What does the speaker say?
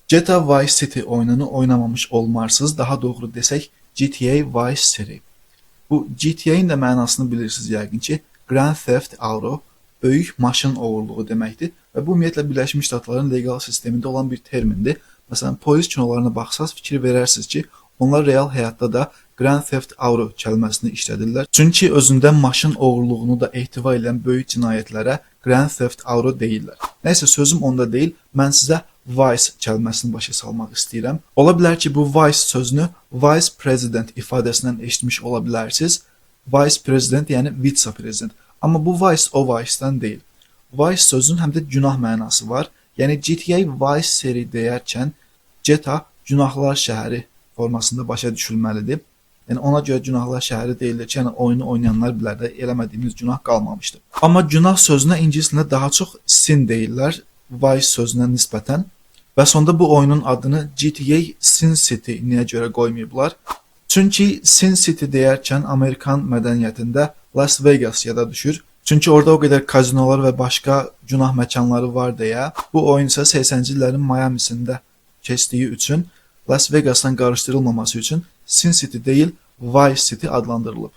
GTA Vice City oyununu oynamamış olmarsınız. Daha doğru desək GTA Vice City. Bu GTA-nin də mənasını bilirsiniz yəqin ki, Grand Theft Auto, böyük maşın oğurluğu deməkdir və bu ümumiyyətlə Birləşmiş Ştatların legal sistemində olan bir termindir. Məsələn, polis kinolarına baxsaz fikir verərsiniz ki, onlar real həyatda da Grand Theft Auto kəlməsini işlədirlər. Çünki özündə maşın oğurluğunu da ehtiva edən böyük cinayətlərə Grand Theft Auto deyirlər. Nəysə, sözüm onda deyil, mən sizə Vice kəlməsini başa salmaq istəyirəm. Ola bilər ki, bu Vice sözünü Vice President ifadəsindən eşitmiş ola bilərsiniz. Vice President, yəni vitse-prezident. Amma bu Vice o Vice-dən deyil. Vice sözünün həm də günah mənası var. Yəni GTA Vice seri deyərkən GTA günahlar şəhəri formasında başa düşülməlidir. Yəni ona görə günahlar şəhəri deyilir ki, yəni oyunu oynayanlar bilər də eləmədiyimiz günah qalmamışdır. Amma günah sözünə ingilis dilində daha çox sin deyirlər Vice sözünə nisbətən. Və sonda bu oyunun adını GTA Sin City niyə görə qoymayıblar? Çünki Sin City deyərkən Amerikan mədəniyyətində Las Vegas yada düşür. Çünki orada o qədər kazinolar və başqa günah məkanları var deyə, bu oyun isə 80-ci illərin Miamisində keçdiyi üçün Las Vegasdan qarışdırılmaması üçün Sin City deyil, Vice City adlandırılıb.